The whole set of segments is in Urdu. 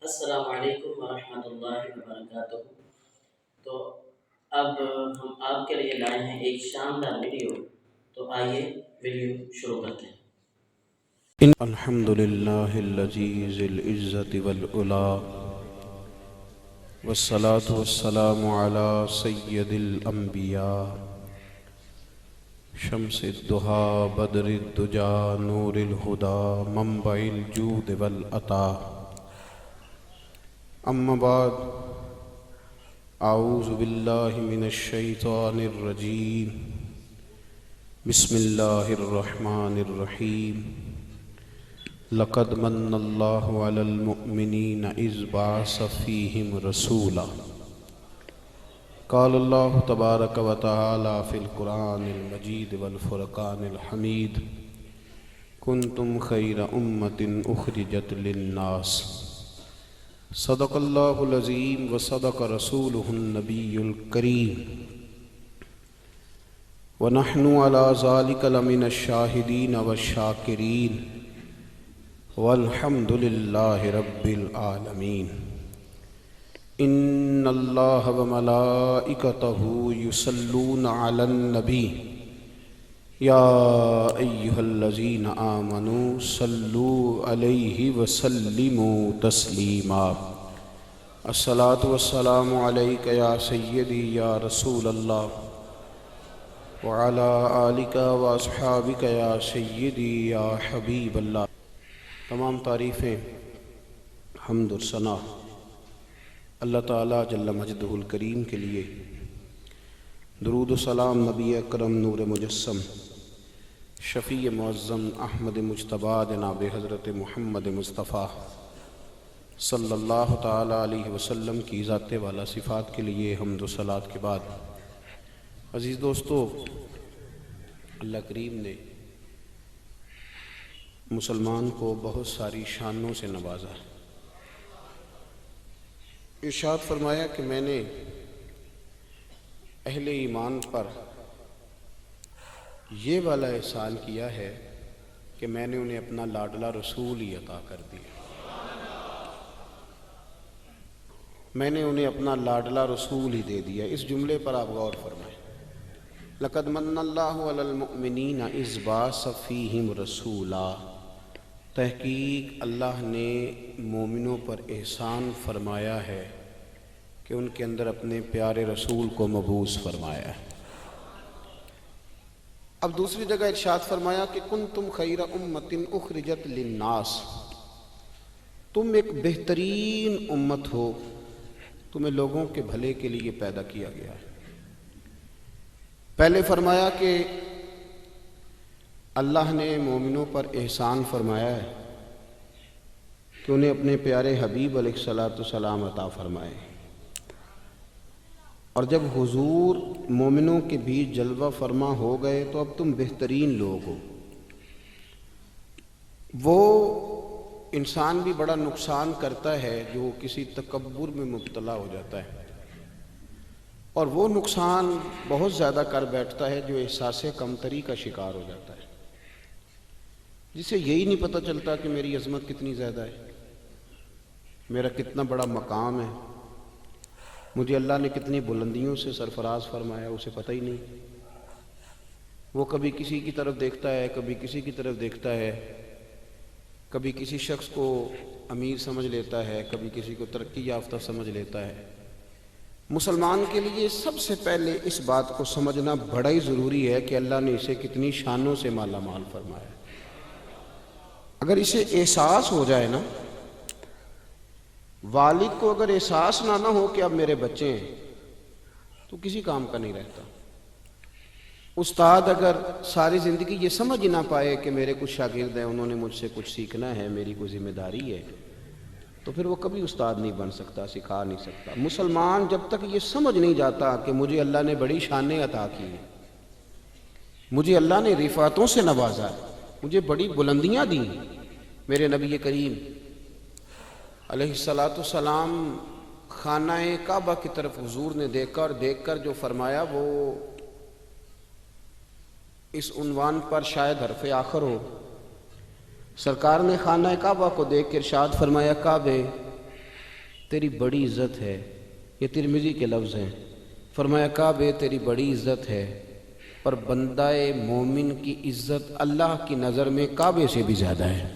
السلام علیکم ورحمۃ اللہ وبرکاتہ۔ تو اب ہم آپ کے لیے لائے ہیں ایک شاندار ویڈیو، تو آئیے ویڈیو شروع کرتے ہیں۔ الحمد للہ الذی ذی العزت والعلا والصلاة والسلام علی سید الانبیاء شمس الضحیٰ بدر الدجا نور الہدی منبع الجود والعطا، اما بعد اعوذ باللہ من الشیطان الرجیم، بسم اللہ الرحمن الرحیم۔ لقد من اللہ علی المؤمنین اذ بعث فیہم رسولا، قال اللہ تبارک و تعالی فی القرآن المجید والفرقان الحمید، کنتم خیر امۃ اخرجت للناس، صدق اللہ العظیم وصدق رسولہ النبی الکریم، ونحن علی ذلک لمن الشاہدین والشاکرین، والحمد للہ رب العالمین۔ ان اللہ وملائکتہ یصلون علی النبی، یا ایہا الذین آمنوا صلوا علیہ وسلموا تسلیما۔ الصلاۃ والسلام علیک یا سیدی یا رسول اللہ، وعلی آلک واصحابک یا سیدی یا حبیب اللہ۔ تمام تعریفیں، حمد و ثنا اللہ تعالیٰ جل مجدہ الکریم کے لیے، درود و سلام نبی اکرم نور مجسم شفیع معظم احمد مجتبیٰ جناب حضرت محمد مصطفیٰ صلی اللہ تعالیٰ علیہ وسلم کی ذات والا صفات کے لیے حمد و صلات کے بعد، عزیز دوستو، اللہ کریم نے مسلمان کو بہت ساری شانوں سے نوازا۔ ارشاد فرمایا کہ میں نے اہل ایمان پر یہ والا احسان کیا ہے کہ میں نے انہیں اپنا لاڈلا رسول ہی عطا کر دیا، میں نے انہیں اپنا لاڈلا رسول ہی دے دیا۔ اس جملے پر آپ غور فرمائیں، لقد من اللہ علی المؤمنین اذ بعث فیہم رسولا، تحقیق اللہ نے مومنوں پر احسان فرمایا ہے کہ ان کے اندر اپنے پیارے رسول کو مبعوث فرمایا ہے۔ اب دوسری جگہ ارشاد فرمایا کہ کنتم خیر امۃ اخرجت للناس، تم ایک بہترین امت ہو، تمہیں لوگوں کے بھلے کے لیے پیدا کیا گیا ہے۔ پہلے فرمایا کہ اللہ نے مومنوں پر احسان فرمایا ہے کہ انہیں اپنے پیارے حبیب علیہ الصلاۃ والسلام عطا فرمائے، اور جب حضور مومنوں کے بیچ جلوہ فرما ہو گئے تو اب تم بہترین لوگ ہو۔ وہ انسان بھی بڑا نقصان کرتا ہے جو کسی تکبر میں مبتلا ہو جاتا ہے، اور وہ نقصان بہت زیادہ کر بیٹھتا ہے جو احساس کمتری کا شکار ہو جاتا ہے، جسے یہی نہیں پتہ چلتا کہ میری عظمت کتنی زیادہ ہے، میرا کتنا بڑا مقام ہے، مجھے اللہ نے کتنی بلندیوں سے سرفراز فرمایا، اسے پتہ ہی نہیں۔ وہ کبھی کسی کی طرف دیکھتا ہے، کبھی کسی کی طرف دیکھتا ہے، کبھی کسی شخص کو امیر سمجھ لیتا ہے، کبھی کسی کو ترقی یافتہ سمجھ لیتا ہے۔ مسلمان کے لیے سب سے پہلے اس بات کو سمجھنا بڑا ہی ضروری ہے کہ اللہ نے اسے کتنی شانوں سے مالا مال فرمایا۔ اگر اسے احساس ہو جائے نا، والد کو اگر احساس نہ ہو کہ اب میرے بچے ہیں، تو کسی کام کا نہیں رہتا۔ استاد اگر ساری زندگی یہ سمجھ ہی نہ پائے کہ میرے کچھ شاگرد ہیں، انہوں نے مجھ سے کچھ سیکھنا ہے، میری کوئی ذمہ داری ہے، تو پھر وہ کبھی استاد نہیں بن سکتا، سکھا نہیں سکتا۔ مسلمان جب تک یہ سمجھ نہیں جاتا کہ مجھے اللہ نے بڑی شانیں عطا کی ہیں، مجھے اللہ نے رفعتوں سے نوازا، مجھے بڑی بلندیاں دی، میرے نبی کریم علیہ الصلاۃ والسلام خانہ کعبہ کی طرف حضور نے دیکھ کر جو فرمایا وہ اس عنوان پر شاید حرف آخر ہو۔ سرکار نے خانہ کعبہ کو دیکھ کے ارشاد فرمایا، کعبے تیری بڑی عزت ہے. یہ ترمذی کے لفظ ہیں. فرمایا کعبے تیری بڑی عزت ہے، پر بندہ مومن کی عزت اللہ کی نظر میں کعبے سے بھی زیادہ ہے.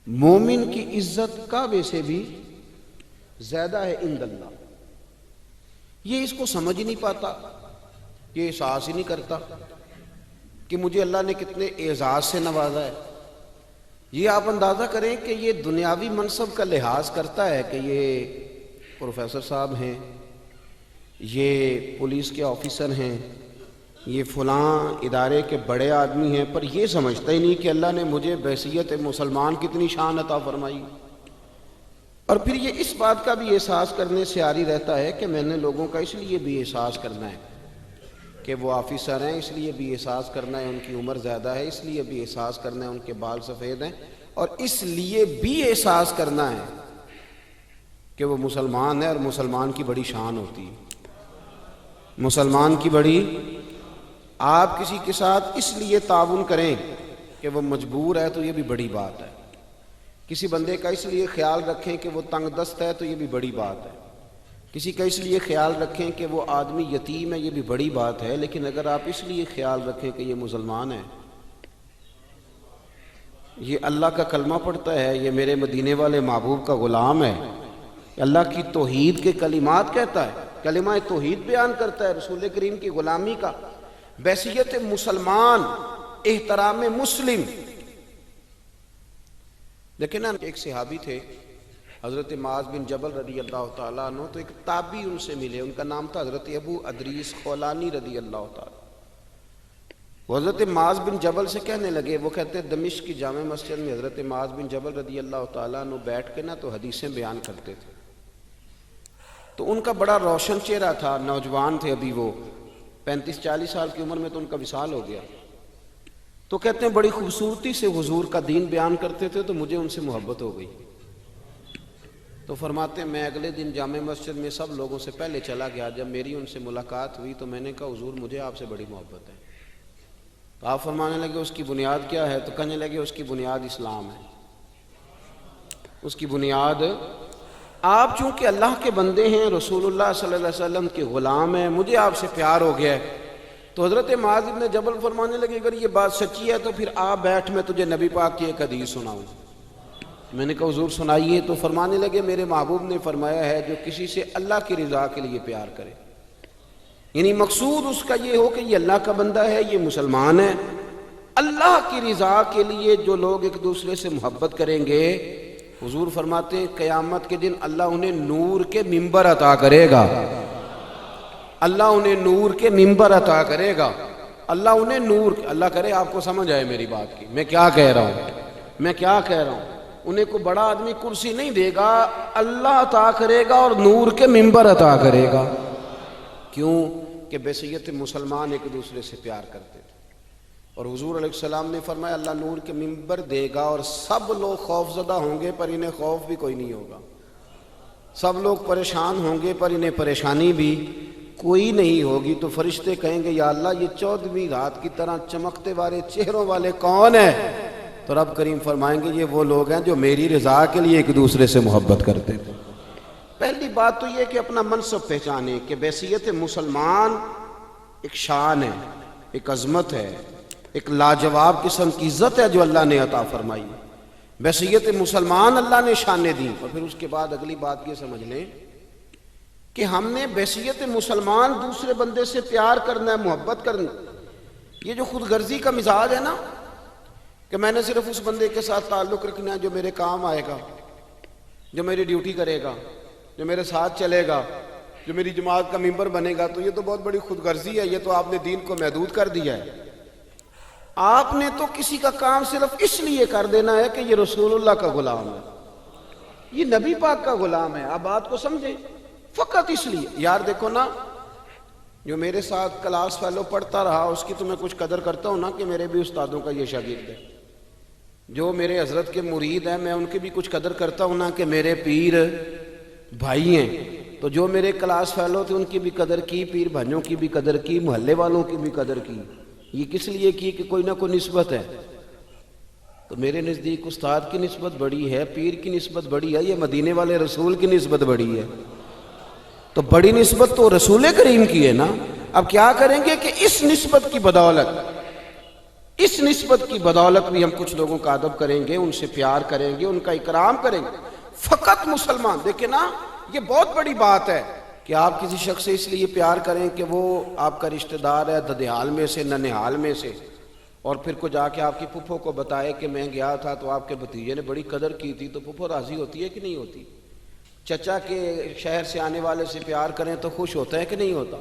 مومن کی عزت کعبے سے بھی زیادہ ہے عند اللہ. یہ اس کو سمجھ ہی نہیں پاتا، یہ احساس ہی نہیں کرتا کہ مجھے اللہ نے کتنے اعزاز سے نوازا ہے. یہ آپ اندازہ کریں کہ یہ دنیاوی منصب کا لحاظ کرتا ہے کہ یہ پروفیسر صاحب ہیں، یہ پولیس کے آفیسر ہیں، یہ فلاں ادارے کے بڑے آدمی ہیں، پر یہ سمجھتا ہی نہیں کہ اللہ نے مجھے بحیثیت مسلمان کتنی شان عطا فرمائی. اور پھر یہ اس بات کا بھی احساس کرنے سے عاری رہتا ہے کہ میں نے لوگوں کا اس لیے بھی احساس کرنا ہے کہ وہ آفیسر ہیں، اس لیے بھی احساس کرنا ہے ان کی عمر زیادہ ہے، اس لیے بھی احساس کرنا ہے ان کے بال سفید ہیں، اور اس لیے بھی احساس کرنا ہے کہ وہ مسلمان ہے اور مسلمان کی بڑی شان ہوتی ہے. مسلمان کی بڑی، آپ کسی کے ساتھ اس لیے تعاون کریں کہ وہ مجبور ہے تو یہ بھی بڑی بات ہے. کسی بندے کا اس لیے خیال رکھیں کہ وہ تنگ دست ہے تو یہ بھی بڑی بات ہے. کسی کا اس لیے خیال رکھیں کہ وہ آدمی یتیم ہے، یہ بھی بڑی بات ہے. لیکن اگر آپ اس لیے خیال رکھیں کہ یہ مسلمان ہے، یہ اللہ کا کلمہ پڑھتا ہے، یہ میرے مدینے والے محبوب کا غلام ہے، اللہ کی توحید کے کلمات کہتا ہے، کلمہ توحید بیان کرتا ہے، رسول کریم کی غلامی کا، بحیثیت مسلمان، احترام مسلم. لیکن ایک صحابی تھے حضرت معاذ بن جبل رضی اللہ تعالیٰ عنہ، تو ایک تابعی ان سے ملے، ان کا نام تھا حضرت ابو ادریس خولانی رضی اللہ تعالیٰ. وہ حضرت معاذ بن جبل سے کہنے لگے، وہ کہتے ہیں دمشق کی جامع مسجد میں حضرت معاذ بن جبل رضی اللہ تعالیٰ عنہ بیٹھ کے تو حدیثیں بیان کرتے تھے. تو ان کا بڑا روشن چہرہ تھا، نوجوان تھے ابھی، وہ 35-40 سال کی عمر میں تو ان کا وصال ہو گیا. تو کہتے ہیں بڑی خوبصورتی سے حضور کا دین بیان کرتے تھے تو مجھے ان سے محبت ہو گئی. تو فرماتے ہیں میں اگلے دن جامع مسجد میں سب لوگوں سے پہلے چلا گیا. جب میری ان سے ملاقات ہوئی تو میں نے کہا حضور مجھے آپ سے بڑی محبت ہے. تو آپ فرمانے لگے اس کی بنیاد کیا ہے؟ تو کہنے لگے اس کی بنیاد اسلام ہے. اس کی بنیاد، آپ چونکہ اللہ کے بندے ہیں، رسول اللہ صلی اللہ علیہ وسلم کے غلام ہیں، مجھے آپ سے پیار ہو گیا ہے. تو حضرت معاذ بن جبل فرمانے لگے اگر یہ بات سچی ہے تو پھر آپ بیٹھ، میں تجھے نبی پاک کی ایک حدیث سناؤں. میں نے کہا حضور سنائیے. تو فرمانے لگے میرے محبوب نے فرمایا ہے جو کسی سے اللہ کی رضا کے لیے پیار کرے، یعنی مقصود اس کا یہ ہو کہ یہ اللہ کا بندہ ہے، یہ مسلمان ہے، اللہ کی رضا کے لیے جو لوگ ایک دوسرے سے محبت کریں گے، حضور فرماتے ہیں قیامت کے دن اللہ انہیں نور کے ممبر عطا کرے گا. اللہ انہیں نور کے ممبر عطا کرے گا. اللہ انہیں نور، اللہ کرے آپ کو سمجھ آئے میری بات کی میں کیا کہہ رہا ہوں. انہیں کو بڑا آدمی کرسی نہیں دے گا، اللہ عطا کرے گا اور نور کے ممبر عطا کرے گا. کیوں کہ بحیثیت مسلمان ایک دوسرے سے پیار کرتے تھے. اور حضور علیہ السلام نے فرمایا اللہ نور کے ممبر دے گا اور سب لوگ خوف زدہ ہوں گے پر انہیں خوف بھی کوئی نہیں ہوگا. سب لوگ پریشان ہوں گے پر انہیں پریشانی بھی کوئی نہیں ہوگی. تو فرشتے کہیں گے یا اللہ یہ 14ویں رات کی طرح چمکتے والے چہروں والے کون ہیں؟ تو رب کریم فرمائیں گے یہ وہ لوگ ہیں جو میری رضا کے لیے ایک دوسرے سے محبت کرتے تھے. پہلی بات تو یہ کہ اپنا منصب پہچانیں کہ بحیثیت مسلمان ایک شان ہے، ایک عظمت ہے، ایک لاجواب قسم کی عزت ہے جو اللہ نے عطا فرمائی. بحیثیت مسلمان اللہ نے شانیں دی. اور پھر اس کے بعد اگلی بات یہ سمجھ لیں کہ ہم نے بحیثیت مسلمان دوسرے بندے سے پیار کرنا ہے، محبت کرنا. یہ جو خود غرضی کا مزاج ہے نا کہ میں نے صرف اس بندے کے ساتھ تعلق رکھنا ہے جو میرے کام آئے گا، جو میری ڈیوٹی کرے گا، جو میرے ساتھ چلے گا، جو میری جماعت کا ممبر بنے گا، تو یہ تو بہت بڑی خود غرضی ہے. یہ تو آپ نے دین کو محدود کر دیا ہے. آپ نے تو کسی کا کام صرف اس لیے کر دینا ہے کہ یہ رسول اللہ کا غلام ہے، یہ نبی پاک کا غلام ہے. آپ بات کو سمجھیں، فقط اس لیے. یار دیکھو نا، جو میرے ساتھ کلاس فیلو پڑھتا رہا اس کی تو میں کچھ قدر کرتا ہوں نا کہ میرے بھی استادوں کا یہ شاگرد ہے. جو میرے حضرت کے مرید ہیں میں ان کی بھی کچھ قدر کرتا ہوں نا کہ میرے پیر بھائی ہیں. تو جو میرے کلاس فیلو تھے ان کی بھی قدر کی، پیر بھائیوں کی بھی قدر کی، محلے والوں کی بھی قدر کی. یہ کس لیے کی کہ کوئی نہ کوئی نسبت ہے. تو میرے نزدیک استاد کی نسبت بڑی ہے، پیر کی نسبت بڑی ہے، یہ مدینے والے رسول کی نسبت بڑی ہے؟ تو بڑی نسبت تو رسول کریم کی ہے نا۔ اب کیا کریں گے کہ اس نسبت کی بدولت بھی ہم کچھ لوگوں کا ادب کریں گے، ان سے پیار کریں گے، ان کا اکرام کریں گے۔ فقط مسلمان دیکھیں نا، یہ بہت بڑی بات ہے کہ آپ کسی شخص سے اس لیے پیار کریں کہ وہ آپ کا رشتہ دار ہے ددیال میں سے، ننہال میں سے، اور پھر کو جا کے آپ کی پھپھو کو بتائے کہ میں گیا تھا تو آپ کے بھتیجے نے بڑی قدر کی تھی، تو پھپھو راضی ہوتی ہے کہ نہیں ہوتی؟ چچا کے شہر سے آنے والے سے پیار کریں تو خوش ہوتا ہے کہ نہیں ہوتا؟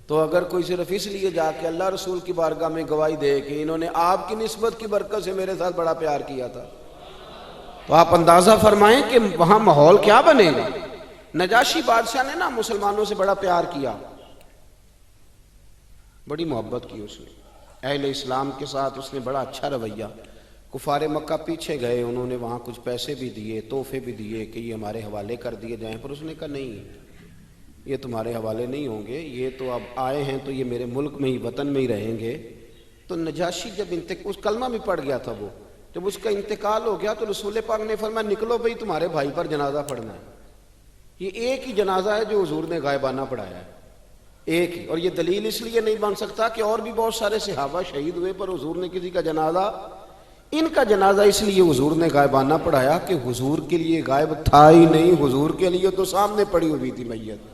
تو اگر کوئی صرف اس لیے جا کے اللہ رسول کی بارگاہ میں گواہی دے کہ انہوں نے آپ کی نسبت کی برکت سے میرے ساتھ بڑا پیار کیا تھا، تو آپ اندازہ فرمائیں کہ وہاں ماحول کیا بنے گا۔ نجاشی بادشاہ نے نا مسلمانوں سے بڑا پیار کیا، بڑی محبت کی اس نے، اہل اسلام کے ساتھ اس نے بڑا اچھا رویہ۔ کفار مکہ پیچھے گئے، انہوں نے وہاں کچھ پیسے بھی دیے، تحفے بھی دیے کہ یہ ہمارے حوالے کر دیے جائیں، پر اس نے کہا نہیں، یہ تمہارے حوالے نہیں ہوں گے، یہ تو اب آئے ہیں تو یہ میرے ملک میں ہی، وطن میں ہی رہیں گے۔ تو نجاشی جب اس کلمہ بھی پڑھ گیا تھا، وہ جب اس کا انتقال ہو گیا تو رسول پاک نے فرمایا نکلو بھئی تمہارے بھائی پر جنازہ پڑھنا ہے۔ یہ ایک ہی جنازہ ہے جو حضور نے غائبانہ پڑھایا ہے، ایک ہی، اور یہ دلیل اس لیے نہیں بن سکتا کہ اور بھی بہت سارے صحابہ شہید ہوئے پر حضور نے کسی کا جنازہ، ان کا جنازہ اس لیے حضور نے غائبانہ پڑھایا کہ حضور کے لیے غائب تھا ہی نہیں، حضور کے لیے تو سامنے پڑی ہوئی تھی میت۔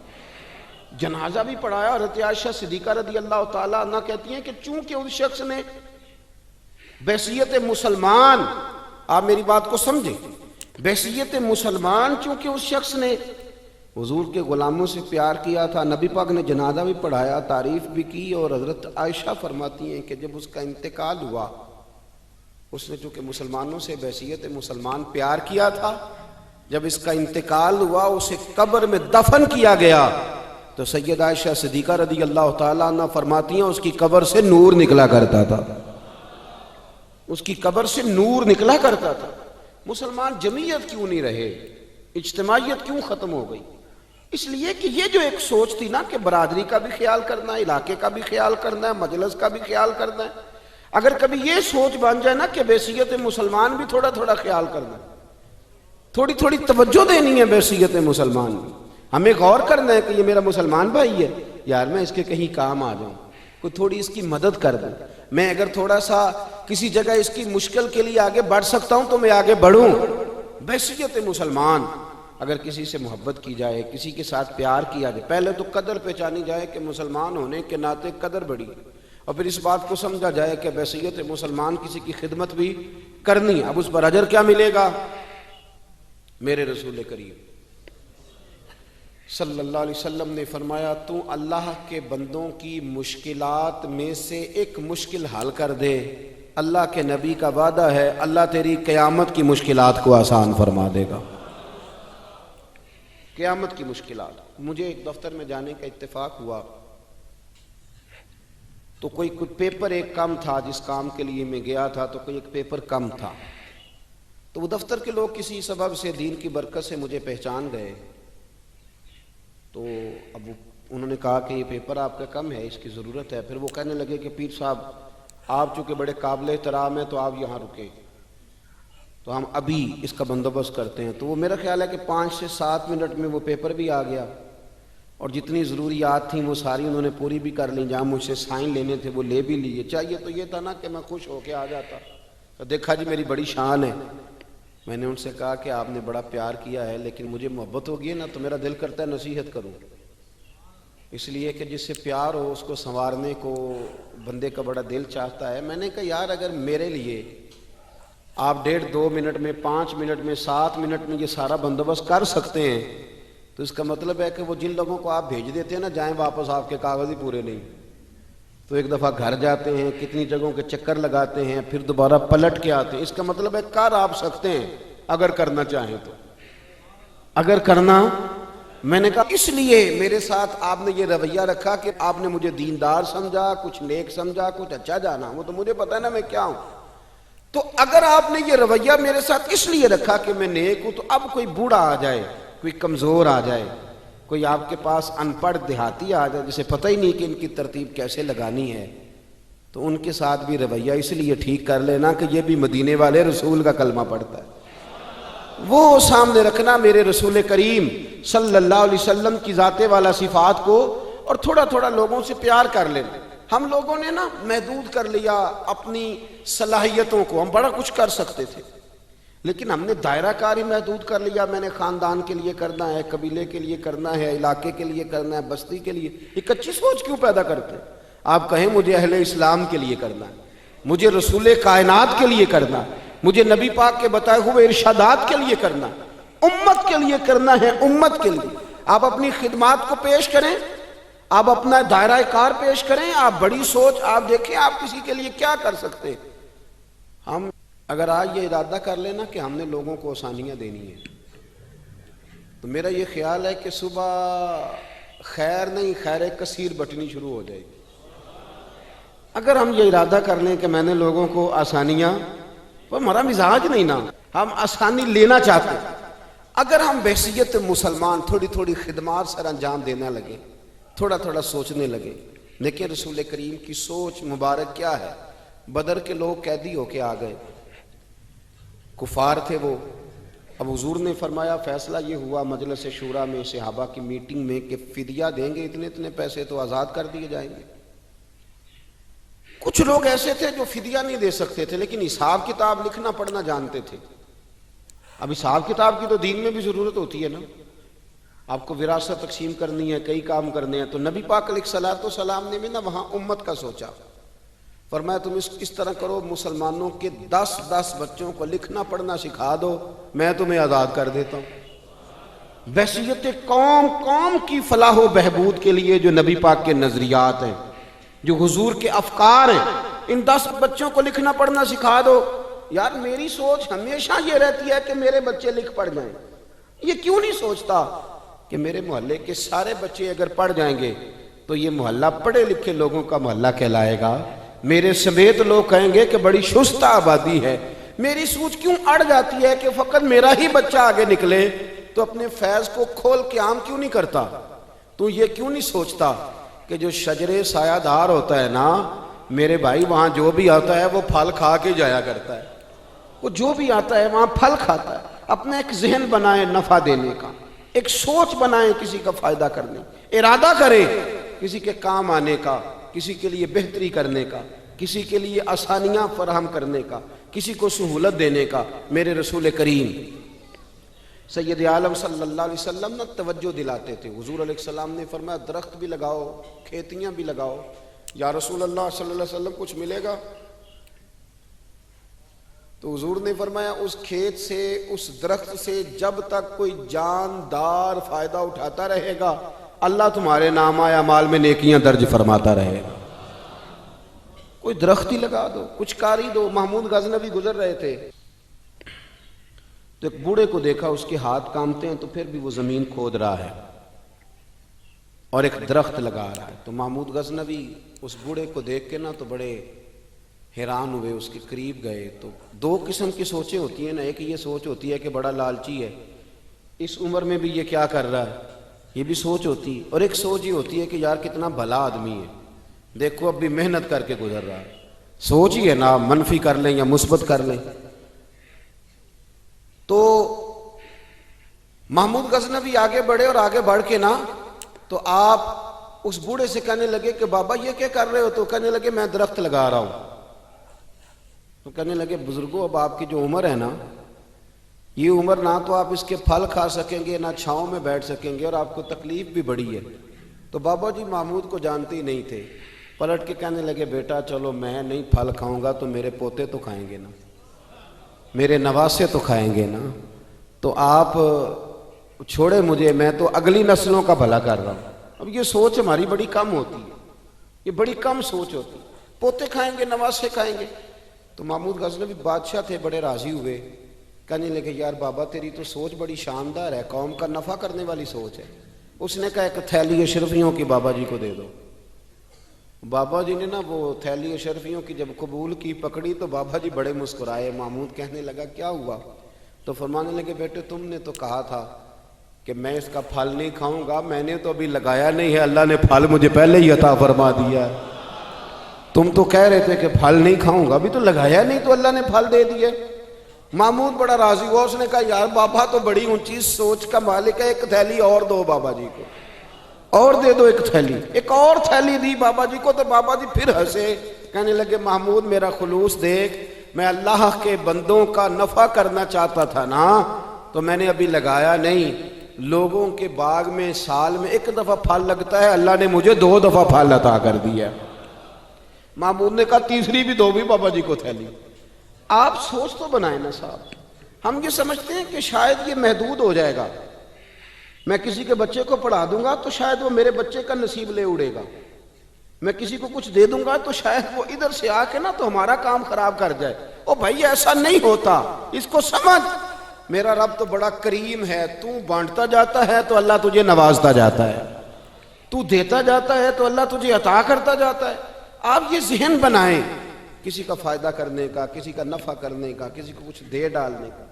جنازہ بھی پڑھایا۔ حضرت عائشہ صدیقہ رضی اللہ تعالیٰ عنہ کہتی ہیں کہ چونکہ اس شخص نے بحیثیت مسلمان، آپ میری بات کو سمجھیں، بحیثیت مسلمان چونکہ اس شخص نے حضور کے غلاموں سے پیار کیا تھا، نبی پاک نے جنازہ بھی پڑھایا، تعریف بھی کی، اور حضرت عائشہ فرماتی ہیں کہ جب اس کا انتقال ہوا، اس نے چونکہ مسلمانوں سے بحیثیت مسلمان پیار کیا تھا، جب اس کا انتقال ہوا اسے قبر میں دفن کیا گیا، تو سید عائشہ صدیقہ رضی اللہ تعالیٰ عنہ فرماتی ہیں اس کی قبر سے نور نکلا کرتا تھا، اس کی قبر سے نور نکلا کرتا تھا۔ مسلمان جمعیت کیوں نہیں رہے، اجتماعیت کیوں ختم ہو گئی؟ اس لیے کہ یہ جو ایک سوچ تھی نا کہ برادری کا بھی خیال کرنا ہے، علاقے کا بھی خیال کرنا ہے، مجلس کا بھی خیال کرنا ہے، اگر کبھی یہ سوچ بن جائے نا کہ بحیثیت مسلمان بھی تھوڑا تھوڑا خیال کرنا ہے، تھوڑی تھوڑی توجہ دینی ہے بحیثیت مسلمان بھی، ہمیں غور کرنا ہے کہ یہ میرا مسلمان بھائی ہے، یار میں اس کے کہیں کام آ جاؤں، کوئی تھوڑی اس کی مدد کر دوں، میں اگر تھوڑا سا کسی جگہ اس کی مشکل کے لیے آگے بڑھ سکتا ہوں تو میں آگے بڑھوں۔ بحیثیت مسلمان اگر کسی سے محبت کی جائے، کسی کے ساتھ پیار کیا جائے، پہلے تو قدر پہچانی جائے کہ مسلمان ہونے کے ناطے قدر بڑی، اور پھر اس بات کو سمجھا جائے کہ بحیثیت مسلمان کسی کی خدمت بھی کرنی ہے۔ اب اس پر اجر کیا ملے گا؟ میرے رسول کریم صلی اللہ علیہ وسلم نے فرمایا تو اللہ کے بندوں کی مشکلات میں سے ایک مشکل حل کر دے، اللہ کے نبی کا وعدہ ہے اللہ تیری قیامت کی مشکلات کو آسان فرما دے گا۔ قیامت کی مشکلات۔ مجھے ایک دفتر میں جانے کا اتفاق ہوا تو کوئی پیپر ایک کم تھا، جس کام کے لیے میں گیا تھا تو کوئی ایک پیپر کم تھا، تو وہ دفتر کے لوگ کسی سبب سے دین کی برکت سے مجھے پہچان گئے، تو اب انہوں نے کہا کہ یہ پیپر آپ کا کم ہے، اس کی ضرورت ہے۔ پھر وہ کہنے لگے کہ پیر صاحب آپ چونکہ بڑے قابل احترام ہیں تو آپ یہاں رکیں، تو ہم ابھی اس کا بندوبست کرتے ہیں۔ تو وہ میرا خیال ہے کہ 5 سے 7 منٹ میں وہ پیپر بھی آ گیا، اور جتنی ضروریات تھیں وہ ساری انہوں نے پوری بھی کر لیں، جہاں مجھ سے سائن لینے تھے وہ لے بھی لیے۔ چاہیے تو یہ تھا نا کہ میں خوش ہو کے آ جاتا، تو دیکھا جی میری بڑی شان ہے۔ میں نے ان سے کہا کہ آپ نے بڑا پیار کیا ہے، لیکن مجھے محبت ہوگی نا تو میرا دل کرتا ہے نصیحت کروں، اس لیے کہ جس سے پیار ہو اس کو سنوارنے کو بندے کا بڑا دل چاہتا ہے۔ میں نے کہا یار اگر میرے لیے آپ 1.5-2 منٹ میں، 5 منٹ میں، 7 منٹ میں یہ سارا بندوبست کر سکتے ہیں، تو اس کا مطلب ہے کہ وہ جن لوگوں کو آپ بھیج دیتے ہیں نا جائیں واپس، آپ کے کاغذ ہی پورے نہیں، تو ایک دفعہ گھر جاتے ہیں، کتنی جگہوں کے چکر لگاتے ہیں، پھر دوبارہ پلٹ کے آتے ہیں۔ اس کا مطلب ہے کر آپ سکتے ہیں اگر کرنا چاہیں تو، اگر کرنا۔ میں نے کہا اس لیے میرے ساتھ آپ نے یہ رویہ رکھا کہ آپ نے مجھے دیندار سمجھا، کچھ نیک سمجھا، کچھ اچھا جانا، وہ تو مجھے پتہ ہے نا میں کیا ہوں۔ تو اگر آپ نے یہ رویہ میرے ساتھ اس لیے رکھا کہ میں نیک ہوں، تو اب کوئی بوڑھا آ جائے، کوئی کمزور آ جائے، کوئی آپ کے پاس ان پڑھ دیہاتی آ جائے جسے پتہ ہی نہیں کہ ان کی ترتیب کیسے لگانی ہے، تو تو ان کے ساتھ بھی رویہ اس لیے ٹھیک کر لینا کہ یہ بھی مدینے والے رسول کا کلمہ پڑھتا ہے، وہ سامنے رکھنا میرے رسول کریم صلی اللہ علیہ وسلم کی ذات والا صفات کو، اور تھوڑا تھوڑا لوگوں سے پیار کر لینا۔ ہم لوگوں نے نا محدود کر لیا اپنی صلاحیتوں کو، ہم بڑا کچھ کر سکتے تھے لیکن ہم نے دائرہ کاری محدود کر لیا، میں نے خاندان کے لیے کرنا ہے، قبیلے کے لیے کرنا ہے، علاقے کے لیے کرنا ہے، بستی کے لیے۔ ایک اچھی سوچ کیوں پیدا کرتے ہیں؟ آپ کہیں مجھے اہل اسلام کے لیے کرنا ہے، مجھے رسول کائنات کے لیے کرنا ہے، مجھے نبی پاک کے بتائے ہوئے ارشادات کے لیے کرنا ہے، امت کے لیے کرنا ہے، امت کے لیے۔ آپ اپنی خدمات کو پیش کریں، آپ اپنا دائرہ کار پیش کریں، آپ بڑی سوچ آپ دیکھیں آپ کسی کے لیے کیا کر سکتے۔ ہم اگر آج یہ ارادہ کر لینا کہ ہم نے لوگوں کو آسانیاں دینی ہیں، تو میرا یہ خیال ہے کہ صبح خیر نہیں خیر کثیر بٹنی شروع ہو جائے گی۔ اگر ہم یہ ارادہ کر لیں کہ میں نے لوگوں کو آسانیاں، وہ ہمارا مزاج نہیں نا، ہم آسانی لینا چاہتے ہیں۔ اگر ہم بحیثیت مسلمان تھوڑی تھوڑی خدمات سر انجام دینا لگے، تھوڑا تھوڑا سوچنے لگے، لیکن رسول کریم کی سوچ مبارک کیا ہے؟ بدر کے لوگ قیدی ہو کے آ گئے، کفار تھے وہ۔ اب حضور نے فرمایا فیصلہ یہ ہوا مجلس شورا میں، صحابہ کی میٹنگ میں، کہ فدیہ دیں گے اتنے اتنے پیسے تو آزاد کر دیے جائیں گے۔ کچھ لوگ ایسے تھے جو فدیہ نہیں دے سکتے تھے لیکن حساب کتاب لکھنا پڑھنا جانتے تھے۔ اب حساب کتاب کی تو دین میں بھی ضرورت ہوتی ہے نا، آپ کو وراثت تقسیم کرنی ہے، کئی کام کرنے ہیں، تو نبی پاک علیہ الصلوۃ والسلام نے بھی نا وہاں امت کا سوچا، فرمایا تم اس طرح کرو، مسلمانوں کے 10 بچوں کو لکھنا پڑھنا سکھا دو، میں تمہیں آزاد کر دیتا ہوں۔ بحیثیت قوم کی فلاح و بہبود کے لیے جو نبی پاک کے نظریات ہیں، جو حضور کے افکار ہیں، ان 10 بچوں کو لکھنا پڑھنا سکھا دو۔ یار میری سوچ ہمیشہ یہ رہتی ہے کہ میرے بچے لکھ پڑھ جائیں، یہ کیوں نہیں سوچتا کہ میرے محلے کے سارے بچے اگر پڑھ جائیں گے تو یہ محلہ پڑھے لکھے لوگوں کا محلہ کہلائے گا، میرے سمیت لوگ کہیں گے کہ بڑی شستہ آبادی ہے۔ میری سوچ کیوں اڑ جاتی ہے کہ فقط میرا ہی بچہ آگے نکلے، تو اپنے فیض کو کھول کے عام کیوں نہیں کرتا؟ تو یہ کیوں نہیں سوچتا کہ جو شجرے سایہ دار ہوتا ہے نا میرے بھائی، وہاں جو بھی آتا ہے وہ پھل کھا کے جایا کرتا ہے، وہ جو بھی آتا ہے وہاں پھل کھاتا ہے۔ اپنا ایک ذہن بنائیں نفع دینے کا، ایک سوچ بنائیں کسی کا فائدہ کرنے، ارادہ کریں کسی کے کام آنے کا، کسی کے لیے بہتری کرنے کا، کسی کے لیے آسانیاں فراہم کرنے کا، کسی کو سہولت دینے کا۔ میرے رسول کریم سید عالم صلی اللہ علیہ وسلم نے توجہ دلاتے تھے۔ حضور علیہ السلام نے فرمایا درخت بھی لگاؤ، کھیتیاں بھی لگاؤ۔ یا رسول اللہ صلی اللہ علیہ وسلم کچھ ملے گا؟ تو حضور نے فرمایا اس کھیت سے، اس درخت سے جب تک کوئی جاندار فائدہ اٹھاتا رہے گا اللہ تمہارے نامہ اعمال میں نیکیاں درج فرماتا رہے گا۔ کوئی درخت ہی لگا دو، کچھ کاری دو۔ محمود غزنوی گزر رہے تھے تو ایک بوڑھے کو دیکھا، اس کے ہاتھ کامتے ہیں تو پھر بھی وہ زمین کھود رہا ہے اور ایک درخت لگا رہا ہے۔ تو محمود غزنوی اس بوڑھے کو دیکھ کے نا تو بڑے حیران ہوئے، اس کے قریب گئے۔ تو 2 قسم کی سوچیں ہوتی ہیں نا، ایک یہ سوچ ہوتی ہے کہ بڑا لالچی ہے، اس عمر میں بھی یہ کیا کر رہا ہے، یہ بھی سوچ ہوتی ہے، اور ایک سوچ یہ ہوتی ہے کہ یار کتنا بھلا آدمی ہے، دیکھو اب بھی محنت کر کے گزر رہا ہے۔ سوچ ہی ہے نا، منفی کر لیں یا مثبت کر لیں۔ تو محمود غزنوی آگے بڑھے اور آگے بڑھ کے نا تو آپ اس بوڑھے سے کہنے لگے کہ بابا یہ کیا کر رہے ہو؟ تو کہنے لگے میں درخت لگا رہا ہوں۔ تو کہنے لگے بزرگوں اب آپ کی جو عمر ہے نا، یہ عمر نہ تو آپ اس کے پھل کھا سکیں گے، نہ چھاؤں میں بیٹھ سکیں گے، اور آپ کو تکلیف بھی بڑی ہے۔ تو بابا جی محمود کو جانتے ہی نہیں تھے، پلٹ کے کہنے لگے بیٹا چلو میں نہیں پھل کھاؤں گا تو میرے پوتے تو کھائیں گے نا، میرے نواسے تو کھائیں گے نا، تو آپ چھوڑے مجھے، میں تو اگلی نسلوں کا بھلا کر رہا ہوں۔ اب یہ سوچ ہماری بڑی کم ہوتی ہے، یہ بڑی کم سوچ ہوتی ہے، پوتے کھائیں گے نواسے کھائیں گے۔ تو محمود غزنوی بادشاہ تھے، بڑے راضی ہوئے، کہنے لگے یار بابا تیری تو سوچ بڑی شاندار ہے، قوم کا نفع کرنے والی سوچ ہے۔ اس نے کہا ایک تھیلی اشرفیوں کی بابا جی کو دے دو۔ بابا جی نے نا وہ تھیلی اشرفیوں کی جب قبول کی، پکڑی تو بابا جی بڑے مسکرائے۔ محمود کہنے لگا کیا ہوا؟ تو فرمانے لگے بیٹے تم نے تو کہا تھا کہ میں اس کا پھل نہیں کھاؤں گا، میں نے تو ابھی لگایا نہیں ہے، اللہ نے پھل مجھے پہلے ہی عطا فرما دیا ہے۔ تم تو کہہ رہے تھے کہ پھل نہیں کھاؤں گا، ابھی تو لگایا نہیں تو اللہ نے پھل دے دیے۔ محمود بڑا راضی ہوا، اس نے کہا یار بابا تو بڑی اونچی سوچ کا مالک ہے، ایک تھیلی اور دو بابا جی کو، اور دے دو ایک تھیلی۔ ایک اور تھیلی دی بابا جی کو تو بابا جی پھر ہنسے، کہنے لگے محمود میرا خلوص دیکھ، میں اللہ کے بندوں کا نفع کرنا چاہتا تھا نا تو میں نے ابھی لگایا نہیں۔ لوگوں کے باغ میں سال میں ایک دفعہ پھل لگتا ہے، اللہ نے مجھے 2 دفعہ پھل عطا کر دیا۔ محمود نے کہا تیسری بھی دو بھی بابا جی کو تھیلی۔ آپ سوچ تو بنائیں نا صاحب، ہم یہ سمجھتے ہیں کہ شاید یہ محدود ہو جائے گا، میں کسی کے بچے کو پڑھا دوں گا تو شاید وہ میرے بچے کا نصیب لے اڑے گا، میں کسی کو کچھ دے دوں گا تو شاید وہ ادھر سے آ کے نا تو ہمارا کام خراب کر جائے۔ او بھائی ایسا نہیں ہوتا، اس کو سمجھ، میرا رب تو بڑا کریم ہے، تو بانٹتا جاتا ہے تو اللہ تجھے نوازتا جاتا ہے، تو دیتا جاتا ہے تو اللہ تجھے عطا کرتا جاتا ہے۔ آپ یہ ذہن بنائیں، کسی کا فائدہ کرنے کا، کسی کا نفع کرنے کا، کسی کو کچھ دے ڈالنے کا،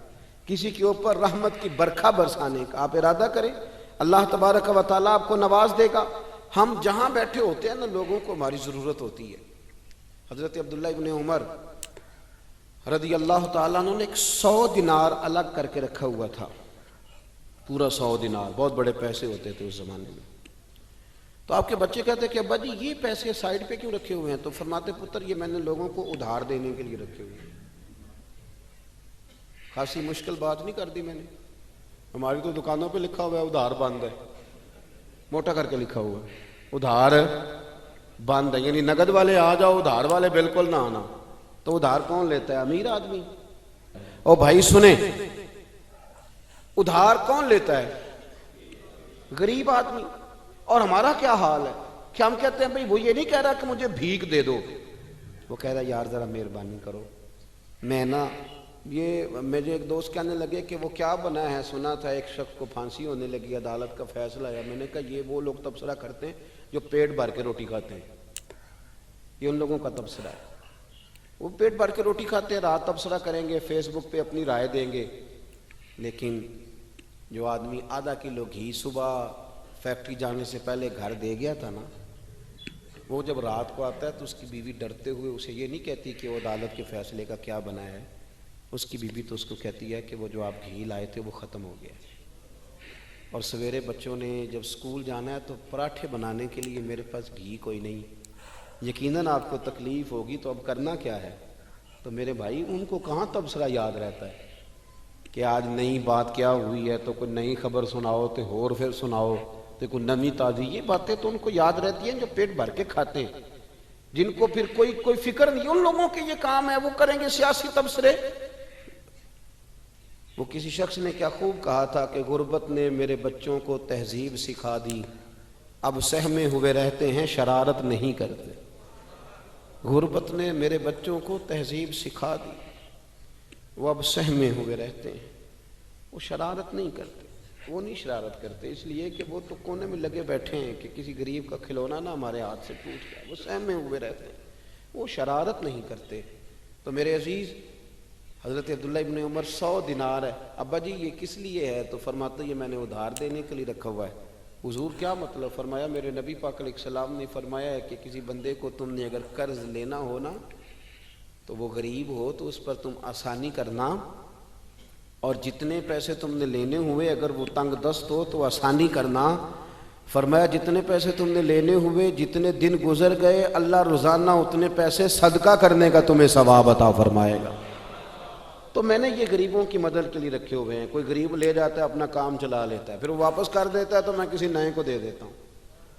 کسی کے اوپر رحمت کی برکھا برسانے کا آپ ارادہ کریں، اللہ تبارک و تعالیٰ آپ کو نواز دے گا۔ ہم جہاں بیٹھے ہوتے ہیں نا لوگوں کو ہماری ضرورت ہوتی ہے۔ حضرت عبداللہ ابن عمر رضی اللہ تعالیٰ عنہ نے ایک 100 دینار الگ کر کے رکھا ہوا تھا، پورا 100 دینار، بہت بڑے پیسے ہوتے تھے اس زمانے میں۔ تو آپ کے بچے کہتے کہ ابا جی یہ پیسے سائیڈ پہ کیوں رکھے ہوئے ہیں؟ تو فرماتے پتر یہ میں نے لوگوں کو ادھار دینے کے لیے رکھے ہوئے ہیں۔ خاصی مشکل بات نہیں کر دی میں نے، ہماری تو دکانوں پہ لکھا ہوا ہے ادھار بند ہے، موٹا کر کے لکھا ہوا ہے ادھار بند ہے، یعنی نقد والے آ جاؤ، ادھار والے بالکل نہ آنا۔ تو ادھار کون لیتا ہے؟ امیر آدمی۔ اور بھائی سنیں، ادھار کون لیتا ہے؟ غریب آدمی۔ اور ہمارا کیا حال ہے کہ ہم کہتے ہیں بھئی وہ یہ نہیں کہہ رہا کہ مجھے بھیک دے دو، وہ کہہ رہا یار ذرا مہربانی کرو، میں نا یہ مجھے ایک دوست کہنے لگے کہ وہ کیا بنا ہے، سنا تھا ایک شخص کو پھانسی ہونے لگی، عدالت کا فیصلہ ہے۔ میں نے کہا یہ وہ لوگ تبصرہ کرتے ہیں جو پیٹ بھر کے روٹی کھاتے ہیں، یہ ان لوگوں کا تبصرہ ہے، وہ پیٹ بھر کے روٹی کھاتے ہیں، رات تبصرہ کریں گے، فیس بک پہ اپنی رائے دیں گے۔ لیکن جو آدمی آدھا کلو گھی صبح فیکٹری جانے سے پہلے گھر دے گیا تھا نا، وہ جب رات کو آتا ہے تو اس کی بیوی ڈرتے ہوئے اسے یہ نہیں کہتی کہ وہ عدالت کے فیصلے کا کیا بنا ہے، اس کی بیوی تو اس کو کہتی ہے کہ وہ جو آپ گھی لائے تھے وہ ختم ہو گیا۔ اور سویرے بچوں نے جب اسکول جانا ہے تو پراٹھے بنانے کے لیے میرے پاس گھی کوئی نہیں، یقیناً آپ کو تکلیف ہوگی، تو اب کرنا کیا ہے؟ تو میرے بھائی ان کو کہاں تبصرہ یاد رہتا ہے کہ آج نئی بات کیا ہوئی ہے، تو کوئی نئی خبر سناؤ تو اور پھر سناؤ تو کوئی نمی تازی، یہ باتیں تو ان کو یاد رہتی ہیں جو پیٹ بھر کے کھاتے ہیں، جن کو پھر کوئی فکر نہیں۔ ان لوگوں کے یہ کام ہے، وہ کریں گے سیاسی تبصرے۔ وہ کسی شخص نے کیا خوب کہا تھا کہ غربت نے میرے بچوں کو تہذیب سکھا دی، اب سہمے ہوئے رہتے ہیں شرارت نہیں کرتے۔ غربت نے میرے بچوں کو تہذیب سکھا دی، وہ اب سہمے ہوئے رہتے ہیں، وہ شرارت نہیں کرتے۔ وہ نہیں شرارت کرتے اس لیے کہ وہ تو کونے میں لگے بیٹھے ہیں کہ کسی غریب کا کھلونا نہ ہمارے ہاتھ سے ٹوٹ گیا، وہ سہمے ہوئے رہتے ہیں، وہ شرارت نہیں کرتے۔ تو میرے عزیز، حضرت عبداللہ ابن عمر 100 دینار ہے، ابا جی یہ کس لیے ہے؟ تو فرماتے یہ میں نے ادھار دینے کے لیے رکھا ہوا ہے۔ حضور کیا مطلب؟ فرمایا میرے نبی پاک علیہ السلام نے فرمایا ہے کہ کسی بندے کو تم نے اگر قرض لینا ہو نا تو وہ غریب ہو تو اس پر تم آسانی کرنا، اور جتنے پیسے تم نے لینے ہوئے اگر وہ تنگ دست ہو تو آسانی کرنا۔ فرمایا جتنے پیسے تم نے لینے ہوئے جتنے دن گزر گئے اللہ روزانہ اتنے پیسے صدقہ کرنے کا تمہیں ثواب عطا فرمائے گا۔ تو میں نے یہ غریبوں کی مدد کے لیے رکھے ہوئے ہیں۔ کوئی غریب لے جاتا ہے اپنا کام چلا لیتا ہے، پھر وہ واپس کر دیتا ہے تو میں کسی نئے کو دے دیتا ہوں،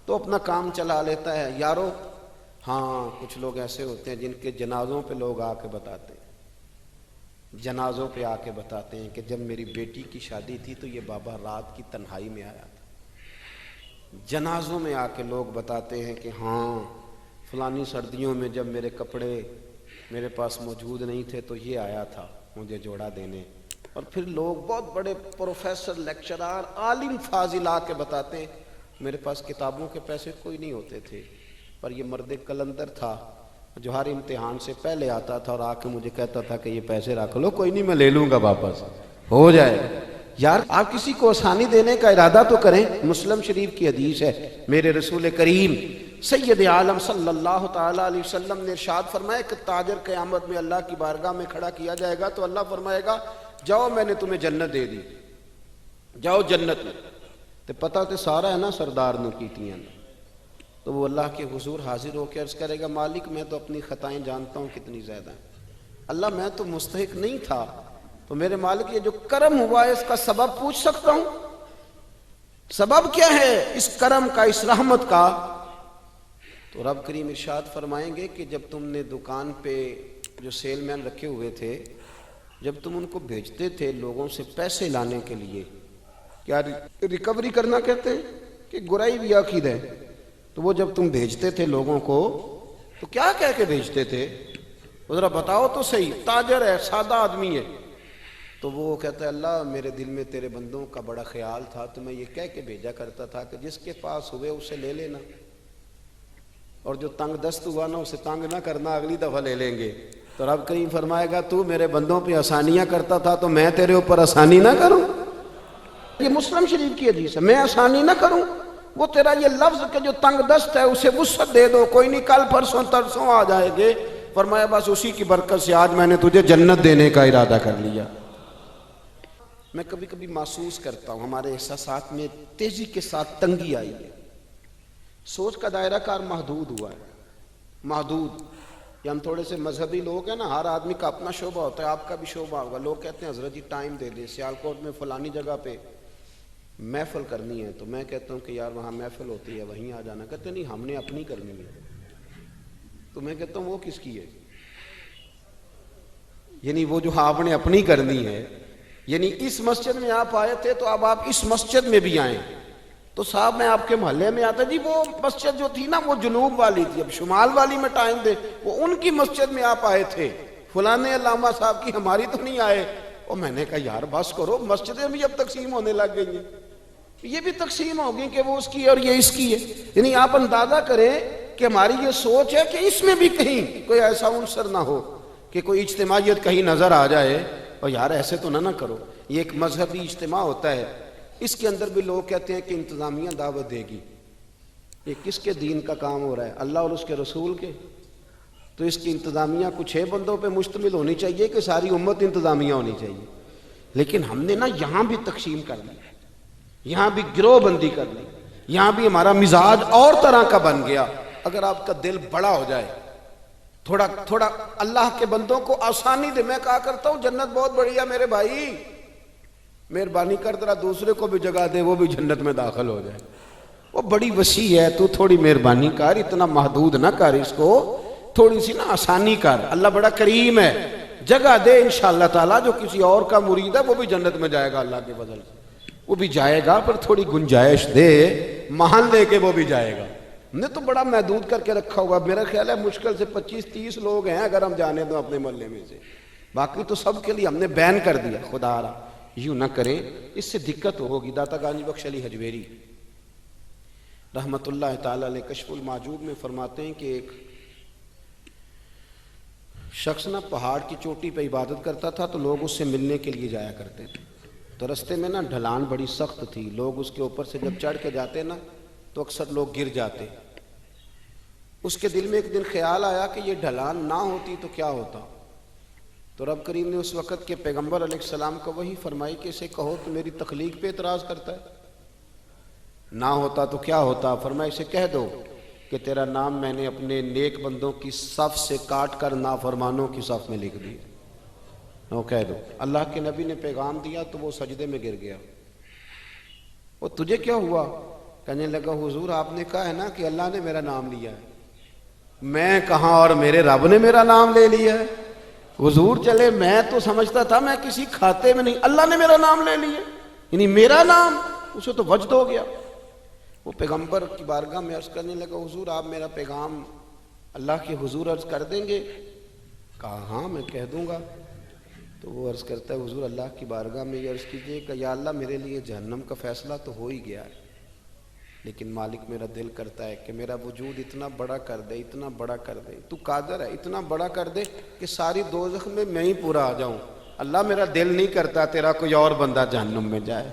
تو اپنا کام چلا لیتا ہے۔ یارو ہاں کچھ لوگ ایسے ہوتے ہیں جن کے جنازوں پہ لوگ آ کے بتاتے ہیں، جنازوں پہ آ کے بتاتے ہیں کہ جب میری بیٹی کی شادی تھی تو یہ بابا رات کی تنہائی میں آیا تھا۔ جنازوں میں آ کے لوگ بتاتے ہیں کہ ہاں فلانی سردیوں میں جب میرے کپڑے میرے پاس موجود نہیں تھے تو یہ آیا تھا مجھے جوڑا دینے۔ اور پھر لوگ بہت بڑے پروفیسر لیکچرار عالم فاضل آ کے بتاتے ہیں میرے پاس کتابوں کے پیسے کوئی نہیں ہوتے تھے، پر یہ مرد کلندر تھا جو ہر امتحان سے پہلے آتا تھا اور آ کے مجھے کہتا تھا کہ یہ پیسے رکھ لو، کوئی نہیں میں لے لوں گا واپس، ہو جائے۔ یار آپ کسی کو آسانی دینے کا ارادہ تو کریں۔ مسلم شریف کی حدیث ہے، میرے رسول کریم سید عالم صلی اللہ تعالیٰ علیہ وسلم نے ارشاد فرمایا کہ تاجر قیامت میں اللہ کی بارگاہ میں کھڑا کیا جائے گا تو اللہ فرمائے گا جاؤ میں نے تمہیں جنت دے دی، جاؤ جنت میں، تو پتہ تو سارا ہے نا سردار نے کیتیاں، تو وہ اللہ کے حضور حاضر ہو کے عرض کرے گا مالک میں تو اپنی خطائیں جانتا ہوں کتنی زیادہ ہیں، اللہ میں تو مستحق نہیں تھا، تو میرے مالک یہ جو کرم ہوا ہے اس کا سبب پوچھ سکتا ہوں؟ سبب کیا ہے اس کرم کا، اس رحمت کا؟ تو رب کریم ارشاد فرمائیں گے کہ جب تم نے دکان پہ جو سیل مین رکھے ہوئے تھے، جب تم ان کو بھیجتے تھے لوگوں سے پیسے لانے کے لیے، کیا ریکوری کرنا کہتے ہیں کہ گرائی بھی عقید ہے، تو وہ جب تم بھیجتے تھے لوگوں کو تو کیا کہہ کے بھیجتے تھے؟ ذرا بتاؤ تو صحیح، تاجر ہے، سادہ آدمی ہے، تو وہ کہتا ہے اللہ میرے دل میں تیرے بندوں کا بڑا خیال تھا تو میں یہ کہہ کے بھیجا کرتا تھا کہ جس کے پاس ہوئے اسے لے لینا، اور جو تنگ دست ہوا نا اسے تنگ نہ کرنا، اگلی دفعہ لے لیں گے۔ تو رب کریم فرمائے گا تو میرے بندوں پہ آسانیاں کرتا تھا تو میں تیرے اوپر آسانی نہ کروں؟ یہ مسلم شریف کی حدیث ہے، میں آسانی نہ کروں؟ وہ تیرا یہ لفظ کہ جو تنگ دست ہے اسے وسعت دے دو، کوئی نہیں کل پرسوں ترسوں آ جائے گے، فرمایا بس اسی کی برکت سے آج میں نے تجھے جنت دینے کا ارادہ کر لیا۔ میں کبھی کبھی محسوس کرتا ہوں ہمارے احساسات میں تیزی کے ساتھ تنگی آئی ہے، سوچ کا دائرہ کار محدود ہوا ہے، محدود۔ یہ ہم تھوڑے سے مذہبی لوگ ہیں نا، ہر آدمی کا اپنا شعبہ ہوتا ہے، آپ کا بھی شعبہ ہوگا۔ لوگ کہتے ہیں حضرت جی ٹائم دے دیں، سیالکوٹ میں فلانی جگہ پہ محفل کرنی ہے، تو میں کہتا ہوں کہ یار وہاں محفل ہوتی ہے وہیں آ جانا، کہتے نہیں ہم نے اپنی کرنی ہے، تو میں کہتا ہوں وہ کس کی ہے؟ یعنی وہ جو آپ نے اپنی کرنی ہے، یعنی اس مسجد میں آپ آئے تھے تو اب آپ اس مسجد میں بھی آئیں، تو صاحب میں آپ کے محلے میں آتا جی وہ مسجد جو تھی نا وہ جنوب والی تھی، اب شمال والی میں ٹائم دے، وہ ان کی مسجد میں آپ آئے تھے، فلانے علامہ صاحب کی، ہماری تو نہیں آئے۔ اور میں نے کہا یار بس کرو، مسجدیں بھی اب تقسیم ہونے لگ گئی ہیں، یہ بھی تقسیم ہو گئی کہ وہ اس کی ہے اور یہ اس کی ہے۔ یعنی آپ اندازہ کریں کہ ہماری یہ سوچ ہے کہ اس میں بھی کہیں کوئی ایسا عنصر نہ ہو کہ کوئی اجتماعیت کہیں نظر آ جائے، اور یار ایسے تو نہ کرو۔ یہ ایک مذہبی اجتماع ہوتا ہے، اس کے اندر بھی لوگ کہتے ہیں کہ انتظامیہ دعوت دے گی، یہ کس کے دین کا کام ہو رہا ہے؟ اللہ اور اس کے رسول کے؟ تو اس کی انتظامیہ کچھ 6 بندوں پہ مشتمل ہونی چاہیے کہ ساری امت انتظامیہ ہونی چاہیے؟ لیکن ہم نے نا یہاں بھی تقسیم کر لی، یہاں بھی گروہ بندی کر لی، یہاں بھی ہمارا مزاج اور طرح کا بن گیا۔ اگر آپ کا دل بڑا ہو جائے، تھوڑا اللہ کے بندوں کو آسانی دے، میں کہا کرتا ہوں جنت بہت بڑی ہے میرے بھائی، مہربانی کر ذرا دوسرے کو بھی جگہ دے وہ بھی جنت میں داخل ہو جائے، وہ بڑی وسیع ہے، تو تھوڑی مہربانی کر، اتنا محدود نہ کر، اس کو تھوڑی سی نا آسانی کر، اللہ بڑا کریم ہے، جگہ دے انشاءاللہ تعالیٰ، جو کسی اور کا مرید ہے وہ بھی جنت میں جائے گا اللہ کے فضل سے، وہ بھی جائے گا، پر تھوڑی گنجائش دے، محل دے کے وہ بھی جائے گا۔ ہم نے تو بڑا محدود کر کے رکھا ہوا، میرا خیال ہے مشکل سے 25-30 لوگ ہیں اگر ہم جانے دوں اپنے محلے میں سے، باقی تو سب کے لیے ہم نے بین کر دیا۔ خدا را یوں نہ کریں، اس سے دقت ہوگی۔ داتا گانجی بخش علی حجویری رحمت اللہ تعالی علیہ کشف المعجوب میں فرماتے ہیں کہ ایک شخص نا پہاڑ کی چوٹی پہ عبادت کرتا تھا تو لوگ اس سے ملنے کے لیے جایا کرتے تھے، تو رستے میں نا ڈھلان بڑی سخت تھی، لوگ اس کے اوپر سے جب چڑھ کے جاتے نا تو اکثر لوگ گر جاتے۔ اس کے دل میں ایک دن خیال آیا کہ یہ ڈھلان نہ ہوتی تو کیا ہوتا، تو رب کریم نے اس وقت کے پیغمبر علیہ السلام کو وہی فرمائی کہ اسے کہو تو میری تخلیق پہ اعتراض کرتا ہے، نہ ہوتا تو کیا ہوتا؟ فرمایا اسے کہہ دو کہ تیرا نام میں نے اپنے نیک بندوں کی صف سے کاٹ کر نافرمانوں کی صف میں لکھ دیا، وہ کہہ دو۔ اللہ کے نبی نے پیغام دیا تو وہ سجدے میں گر گیا۔ وہ تجھے کیا ہوا؟ کہنے لگا حضور آپ نے کہا ہے نا کہ اللہ نے میرا نام لیا ہے، میں کہاں اور میرے رب نے میرا نام لے لیا ہے؟ حضور چلے میں تو سمجھتا تھا میں کسی کھاتے میں نہیں، اللہ نے میرا نام لے لیا، یعنی میرا نام، اسے تو وجد ہو گیا۔ وہ پیغمبر کی بارگاہ میں عرض کرنے لگا حضور آپ میرا پیغام اللہ کے حضور عرض کر دیں گے؟ کہا ہاں میں کہہ دوں گا۔ تو وہ عرض کرتا ہے حضور اللہ کی بارگاہ میں یہ عرض کیجئے کہ یا اللہ میرے لیے جہنم کا فیصلہ تو ہو ہی گیا ہے، لیکن مالک میرا دل کرتا ہے کہ میرا وجود اتنا بڑا کر دے، اتنا بڑا کر دے، تو قادر ہے اتنا بڑا کر دے کہ ساری دوزخ میں ہی پورا آ جاؤں۔ اللہ میرا دل نہیں کرتا تیرا کوئی اور بندہ جہنم میں جائے۔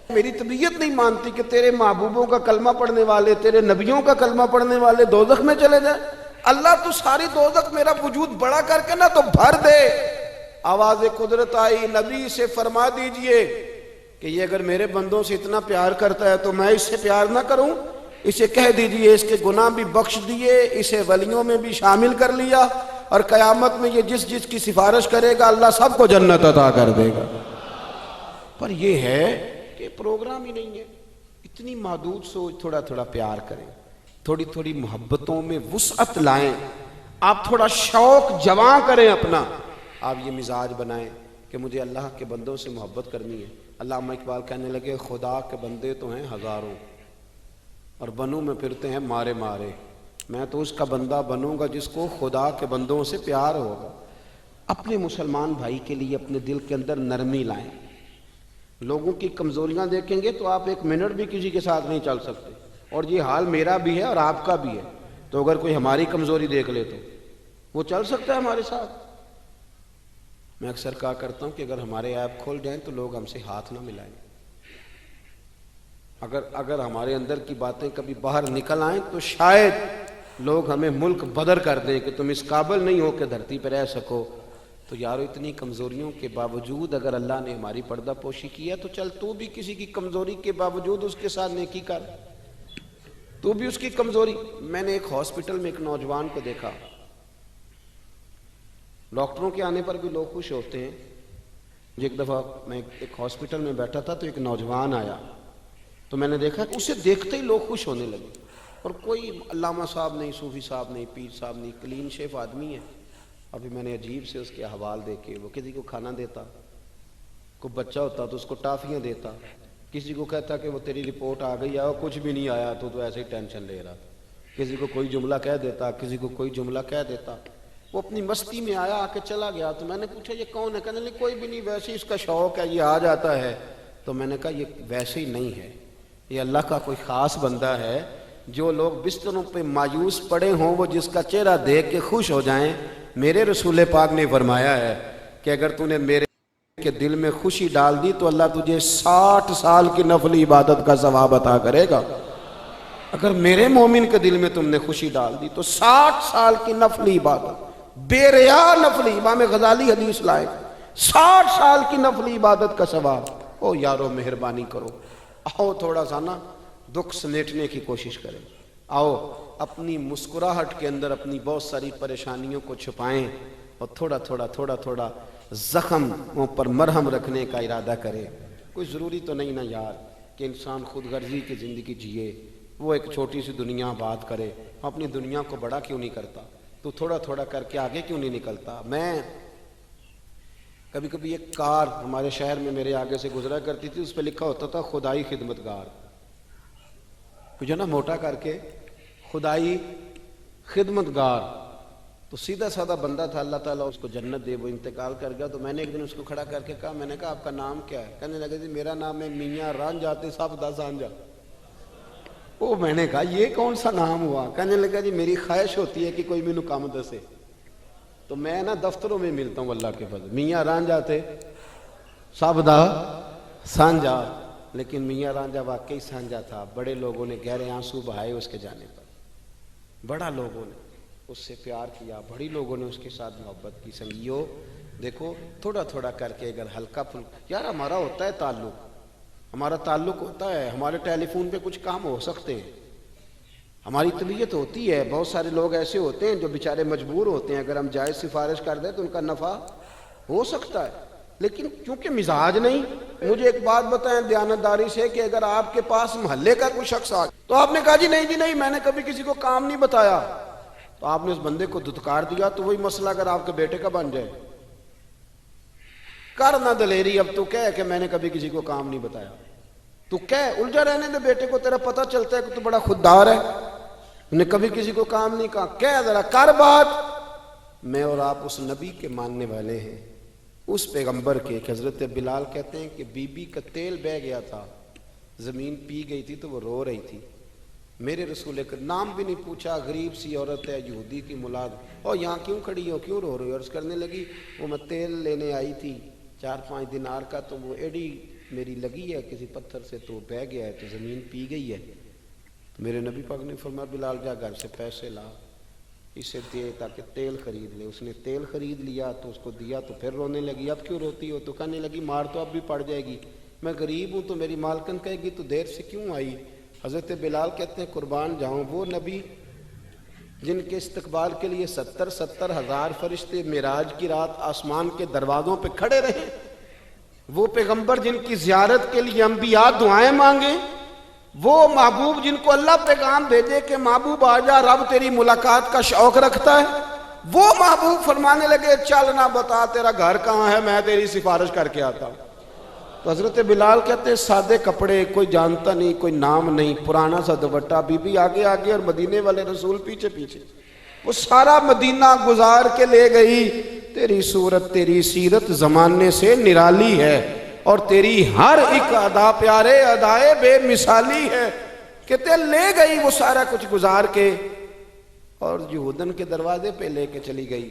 میری طبیعت نہیں مانتی کہ تیرے محبوبوں کا کلمہ پڑھنے والے، تیرے نبیوں کا کلمہ پڑھنے والے دوزخ میں چلے جائیں۔ اللہ تو ساری دوزخ میرا وجود بڑا کر کے نا تو بھر دے۔ آواز قدرت آئی، نبی سے فرما دیجئے کہ یہ اگر میرے بندوں سے اتنا پیار کرتا ہے تو میں اس سے پیار نہ کروں؟ اسے کہہ دیجئے اس کے گناہ بھی بخش دیے، اسے ولیوں میں بھی شامل کر لیا، اور قیامت میں یہ جس جس کی سفارش کرے گا اللہ سب کو جنت عطا کر دے گا۔ پر یہ ہے کہ پروگرام ہی نہیں ہے۔ اتنی محدود سوچ، تھوڑا تھوڑا پیار کریں، تھوڑی تھوڑی محبتوں میں وسعت لائیں، آپ تھوڑا شوق جواں کریں اپنا، آپ یہ مزاج بنائیں کہ مجھے اللہ کے بندوں سے محبت کرنی ہے۔ علامہ اقبال کہنے لگے خدا کے بندے تو ہیں ہزاروں اور بنوں میں پھرتے ہیں مارے مارے، میں تو اس کا بندہ بنوں گا جس کو خدا کے بندوں سے پیار ہوگا۔ اپنے مسلمان بھائی کے لیے اپنے دل کے اندر نرمی لائیں۔ لوگوں کی کمزوریاں دیکھیں گے تو آپ ایک منٹ بھی کسی کے ساتھ نہیں چل سکتے، اور یہ حال میرا بھی ہے اور آپ کا بھی ہے۔ تو اگر کوئی ہماری کمزوری دیکھ لے تو وہ چل سکتا ہے ہمارے ساتھ؟ میں اکثر کہا کرتا ہوں کہ اگر ہمارے ایپ کھول جائیں تو لوگ ہم سے ہاتھ نہ ملائیں۔ اگر ہمارے اندر کی باتیں کبھی باہر نکل آئیں تو شاید لوگ ہمیں ملک بدر کر دیں کہ تم اس قابل نہیں ہو کہ دھرتی پہ رہ سکو۔ تو یارو اتنی کمزوریوں کے باوجود اگر اللہ نے ہماری پردہ پوشی کی ہے تو چل تو بھی کسی کی کمزوری کے باوجود اس کے ساتھ نیکی کر، تو بھی اس کی کمزوری۔ میں نے ایک ہاسپٹل میں ایک نوجوان کو دیکھا، ڈاکٹروں کے آنے پر بھی لوگ خوش ہوتے ہیں۔ ایک دفعہ میں ایک ہاسپٹل میں بیٹھا تھا تو ایک نوجوان آیا، تو میں نے دیکھا کہ اسے دیکھتے ہی لوگ خوش ہونے لگے، اور کوئی علامہ صاحب نہیں، صوفی صاحب نہیں، پیر صاحب نہیں، کلین شیف آدمی ہے۔ ابھی میں نے عجیب سے اس کے احوال دیکھے، وہ کسی کو کھانا دیتا، کوئی بچہ ہوتا تو اس کو ٹافیاں دیتا، کسی کو کہتا کہ وہ تیری رپورٹ آ گئی ہے اور کچھ بھی نہیں آیا تو ایسے ہی ٹینشن لے رہا تھا، کسی کو کوئی جملہ کہہ دیتا، کسی کو کوئی جملہ کہہ دیتا۔ وہ اپنی مستی میں آیا، آ کے چلا گیا۔ تو میں نے پوچھا یہ کون ہے؟ کہنے لگے کوئی بھی نہیں، ویسے ہی اس کا شوق ہے، یہ آ جاتا ہے۔ تو میں نے کہا یہ ویسے ہی نہیں ہے، یہ اللہ کا کوئی خاص بندہ ہے۔ جو لوگ بستروں پہ مایوس پڑے ہوں وہ جس کا چہرہ دیکھ کے خوش ہو جائیں۔ میرے رسول پاک نے فرمایا ہے کہ اگر تو نے میرے کے دل میں خوشی ڈال دی تو اللہ تجھے 60 سال کی نفلی عبادت کا ثواب عطا کرے گا۔ اگر میرے مومن کے دل میں تم نے خوشی ڈال دی تو 60 سال کی نفلی عبادت، بے ریا نفلی، امام غزالی حدیث لائے، 60 سال کی نفلی عبادت کا ثواب۔ او یارو مہربانی کرو، آؤ تھوڑا سا نا دکھ سمیٹنے کی کوشش کریں، آؤ اپنی مسکراہٹ کے اندر اپنی بہت ساری پریشانیوں کو چھپائیں، اور تھوڑا تھوڑا زخموں پر مرہم رکھنے کا ارادہ کرے۔ کوئی ضروری تو نہیں نا یار کہ انسان خود غرضی کی زندگی جیے، وہ ایک چھوٹی سی دنیا بات کرے، اپنی دنیا کو بڑا کیوں نہیں کرتا؟ تو تھوڑا تھوڑا کر کے آگے کیوں نہیں نکلتا؟ میں کبھی ایک کار ہمارے شہر میں میرے آگے سے گزرا کرتی تھی، اس پہ لکھا ہوتا تھا خدائی خدمتگار، جو نا موٹا کر کے خدائی خدمتگار۔ تو سیدھا سادہ بندہ تھا، اللہ تعالیٰ اس کو جنت دے، وہ انتقال کر گیا۔ تو میں نے ایک دن اس کو کھڑا کر کے کہا، میں نے کہا آپ کا نام کیا ہے؟ کہنے لگے جی میرا نام ہے میاں رانجھا تے سب دا سانجھا۔ او میں نے کہا یہ کون سا نام ہوا؟ کہنے لگا جی میری خواہش ہوتی ہے کہ کوئی مینوں کام دسے، تو میں نا دفتروں میں ملتا ہوں اللہ کے فضل، میاں رانجھا تے سب دا سانجھا۔ لیکن میاں رانجھا واقعی سانجھا تھا، بڑے لوگوں نے گہرے آنسو بہائے اس کے جانے پر، بڑا لوگوں نے اس سے پیار کیا، بڑی لوگوں نے اس کے ساتھ محبت کی۔ سنگیو دیکھو تھوڑا تھوڑا کر کے اگر ہلکا پھلکا، یار ہمارا ہوتا ہے تعلق، ہمارا تعلق ہوتا ہے، ہمارے ٹیلی فون پہ کچھ کام ہو سکتے ہیں، ہماری طبیعت ہوتی ہے۔ بہت سارے لوگ ایسے ہوتے ہیں جو بیچارے مجبور ہوتے ہیں، اگر ہم جائز سفارش کر دیں تو ان کا نفع ہو سکتا ہے، لیکن کیونکہ مزاج نہیں۔ مجھے ایک بات بتائیں دیانتداری سے کہ اگر آپ کے پاس محلے کا کوئی شخص آ تو آپ نے کہا جی نہیں میں نے کبھی کسی کو کام نہیں بتایا، تو آپ نے اس بندے کو دھتکار دیا، تو وہی مسئلہ اگر آپ کے بیٹے کا بن جائے، کر نہ دلیری، اب تو کہہ کہ میں نے کبھی کسی کو کام نہیں بتایا، تو کہہ الجھا رہنے دے بیٹے کو، تیرا پتہ چلتا ہے کہ تو بڑا خوددار ہے، نے کبھی کسی کو کام نہیں کہا، کہہ ذرا کر بات۔ میں اور آپ اس نبی کے ماننے والے ہیں، اس پیغمبر کے، کہ حضرت بلال کہتے ہیں کہ بی بی کا تیل بہہ گیا تھا، زمین پی گئی تھی تو وہ رو رہی تھی، میرے رسول کا نام بھی نہیں پوچھا، غریب سی عورت ہے، یہودی کی مولاد، اور یہاں کیوں کھڑی ہو، کیوں رو رہی ہو؟ عرض کرنے لگی وہ میں تیل لینے آئی تھی 4-5 دینار کا، تو وہ ایڈی میری لگی ہے کسی پتھر سے تو بہہ گیا ہے، تو زمین پی گئی ہے. تو میرے نبی پاک نے فرمایا بلال جا گھر سے پیسے لا، اسے دے تاکہ تیل خرید لے. اس نے تیل خرید لیا تو اس کو دیا تو پھر رونے لگی. اب کیوں روتی ہو؟ تو کہنے لگی مار تو اب بھی پڑ جائے گی، میں غریب ہوں. تو میری مالکن کہے گی تو دیر سے کیوں آئی؟ حضرت بلال کہتے ہیں قربان جاؤں وہ نبی جن کے استقبال کے لیے 70 ہزار فرشتے معراج کی رات آسمان کے دروازوں پہ کھڑے رہے، وہ پیغمبر جن کی زیارت کے لیے انبیاء دعائیں مانگے، وہ محبوب جن کو اللہ پیغام بھیجے کہ محبوب آجا رب تیری ملاقات کا شوق رکھتا ہے، وہ محبوب فرمانے لگے چل نہ بتا تیرا گھر کہاں ہے، میں تیری سفارش کر کے آتا ہوں. تو حضرت بلال کہتے ہیں سادے کپڑے، کوئی جانتا نہیں، کوئی نام نہیں، پرانا سا دوپٹہ، بی بی آگے آگے اور مدینے والے رسول پیچھے پیچھے. وہ سارا مدینہ گزار کے لے گئی. تیری صورت تیری سیرت زمانے سے نرالی ہے، اور تیری ہر ایک ادا پیارے ادائے بے مثالی ہے. کہتے لے گئی وہ سارا کچھ گزار کے، اور یہودن کے دروازے پہ لے کے چلی گئی.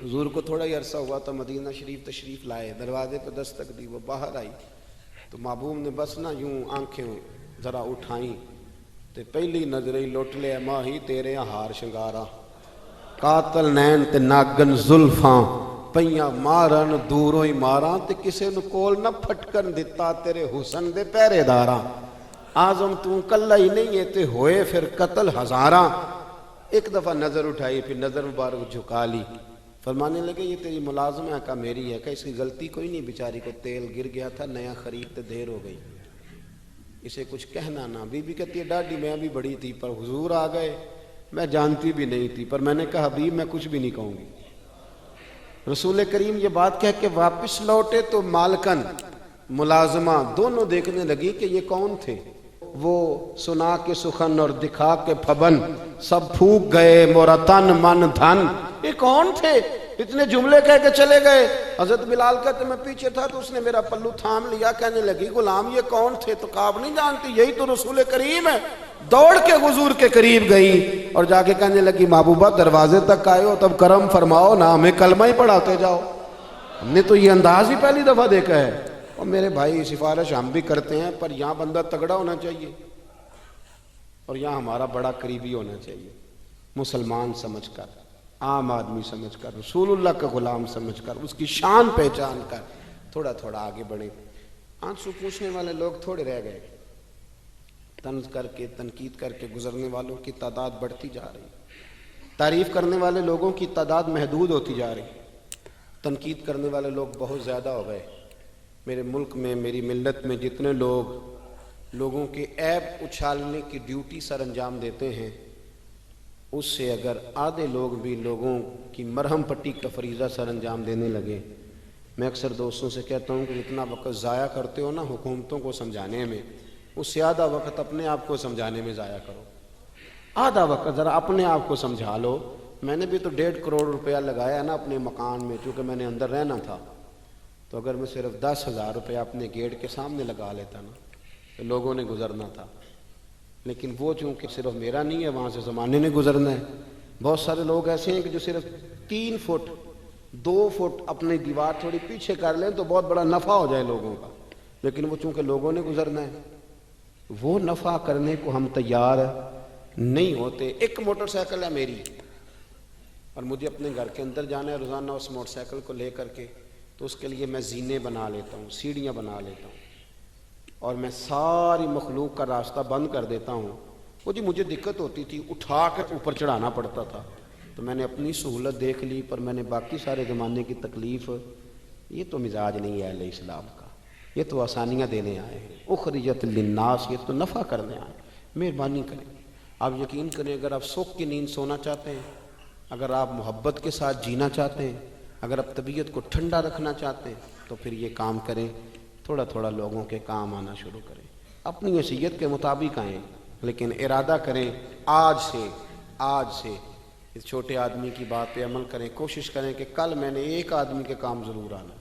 حضور کو تھوڑا ہی عرصہ ہوا تو مدینہ شریف تشریف لائے، دروازے پہ دستک دی، وہ باہر آئی تو محبوب نے بس نہ یوں آنکھیں ذرا اٹھائیں تے پہلی نظر ہی لٹ لے ماہی تیرے ہار شنگارا، قاتل نین تے ناگن زلفاں پئیاں مارن دوروں ہی ماراں، تے کسے نو کول نہ پھٹکن دتا تیرے حسن دے پہرے داراں. آزم تو کلہ ہی نہیں ہے تے ہوئے پھر قتل ہزاراں. ایک دفعہ نظر اٹھائی، پھر نظر مبارک جھکا لی. فرمانے لگے یہ تیری ملازم ہے؟ کہا میری ہے. کہ اس کی غلطی کوئی نہیں، بیچاری کو تیل گر گیا تھا، نیا خریدتے دیر ہو گئی، اسے کچھ کہنا نہ. بی بی کہتی ہے ڈاڈی میں بھی بڑی تھی پر حضور آ گئے، میں جانتی بھی نہیں تھی، پر میں نے کہا حبیب میں کچھ بھی نہیں کہوں گی. رسول کریم یہ بات کہہ کے واپس لوٹے تو مالکن ملازمہ دونوں دیکھنے لگی کہ یہ کون تھے. وہ سنا کے سخن اور دکھا کے پھبن، سب پھوک گئے مورا تن من دھن. یہ کون تھے؟ اتنے جملے کہہ کے چلے گئے. حضرت بلال کہتے میں پیچھے تھا تو اس نے میرا پلو تھام لیا. کہنے لگی غلام یہ کون تھے؟ تو کہا نہیں جانتی، یہی تو رسول کریم ہے. دوڑ کے حضور کے قریب گئی اور جا کے کہنے لگی محبوبہ دروازے تک آئے ہو تب کرم فرماؤ نہ ہمیں کلمہ ہی پڑھاتے جاؤ. ہم نے تو یہ انداز ہی پہلی دفعہ دیکھا ہے. اور میرے بھائی سفارش ہم بھی کرتے ہیں، پر یہاں بندہ تگڑا ہونا چاہیے اور یہاں ہمارا بڑا قریبی ہونا چاہیے. مسلمان سمجھ کر، عام آدمی سمجھ کر، رسول اللہ کا غلام سمجھ کر، اس کی شان پہچان کر تھوڑا تھوڑا آگے بڑھیں. آنسو پوچھنے والے لوگ تھوڑے رہ گئے. طنز کر کے تنقید کر کے گزرنے والوں کی تعداد بڑھتی جا رہی، تعریف کرنے والے لوگوں کی تعداد محدود ہوتی جا رہی، تنقید کرنے والے لوگ بہت زیادہ ہو گئے. میرے ملک میں، میری ملت میں جتنے لوگوں کے عیب اچھالنے کی ڈیوٹی سر انجام دیتے ہیں، اس سے اگر آدھے لوگ بھی لوگوں کی مرہم پٹی کا فریضہ سر انجام دینے لگے. میں اکثر دوستوں سے کہتا ہوں کہ جتنا وقت ضائع کرتے ہو نا حکومتوں کو سمجھانے میں، اس سے آدھا وقت اپنے آپ کو سمجھانے میں ضائع کرو. آدھا وقت ذرا اپنے آپ کو سمجھا لو. میں نے بھی تو 1.5 کروڑ روپیہ لگایا نا اپنے مکان میں، چونکہ میں نے اندر رہنا تھا. تو اگر میں صرف 10,000 روپیہ اپنے گیٹ کے سامنے لگا لیتا نا تو لوگوں نے گزرنا تھا. لیکن وہ چونکہ صرف میرا نہیں ہے، وہاں سے زمانے نے گزرنا ہے. بہت سارے لوگ ایسے ہیں کہ جو صرف 3 فٹ 2 فٹ اپنی دیوار تھوڑی پیچھے کر لیں تو بہت بڑا نفع ہو جائے لوگوں کا، لیکن وہ چونکہ لوگوں نے گزرنا ہے وہ نفع کرنے کو ہم تیار نہیں ہوتے. ایک موٹر سائیکل ہے میری اور مجھے اپنے گھر کے اندر جانا ہے روزانہ اس موٹر سائیکل کو لے کر کے، تو اس کے لیے میں زینے بنا لیتا ہوں، سیڑھیاں بنا لیتا ہوں اور میں ساری مخلوق کا راستہ بند کر دیتا ہوں. وہ جی مجھے دقت ہوتی تھی، اٹھا کر اوپر چڑھانا پڑتا تھا، تو میں نے اپنی سہولت دیکھ لی، پر میں نے باقی سارے زمانے کی تکلیف، یہ تو مزاج نہیں ہے اہل اسلام کا، یہ تو آسانیاں دینے آئے ہیں. اخرجت للناس، یہ تو نفع کرنے آئے. مہربانی کریں، آپ یقین کریں، اگر آپ سکھ کی نیند سونا چاہتے ہیں، اگر آپ محبت کے ساتھ جینا چاہتے ہیں، اگر آپ طبیعت کو ٹھنڈا رکھنا چاہتے ہیں، تو پھر یہ کام کریں. تھوڑا تھوڑا لوگوں کے کام آنا شروع کریں، اپنی حیثیت کے مطابق آئیں، لیکن ارادہ کریں آج سے اس چھوٹے آدمی کی بات پہ عمل کریں. کوشش کریں کہ کل میں نے ایک آدمی کے کام ضرور آنا.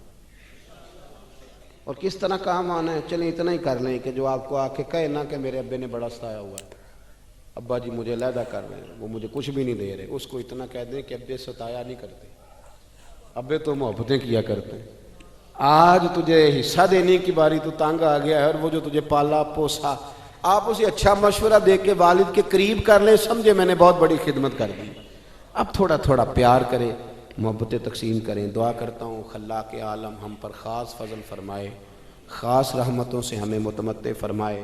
اور کس طرح کام آنا ہے؟ چلیں اتنا ہی کر لیں کہ جو آپ کو آ کے کہے نا کہ میرے ابے نے بڑا ستایا ہوا ہے، ابا جی مجھے علیحدہ کر رہے ہیں، وہ مجھے کچھ بھی نہیں دے رہے، اس کو اتنا کہہ دیں کہ ابے ستایا نہیں کرتے، ابے تو محبتیں کیا کرتے ہیں. آج تجھے حصہ دینے کی باری تو تنگ آ گیا ہے، اور وہ جو تجھے پالا پوسا، آپ اسے اچھا مشورہ دے کے والد کے قریب کر لیں، سمجھے میں نے بہت بڑی خدمت کر دی، اب تھوڑا تھوڑا پیار کریں، محبتیں تقسیم کریں۔ دعا کرتا ہوں خلاق عالم ہم پر خاص فضل فرمائے، خاص رحمتوں سے ہمیں متمتع فرمائے۔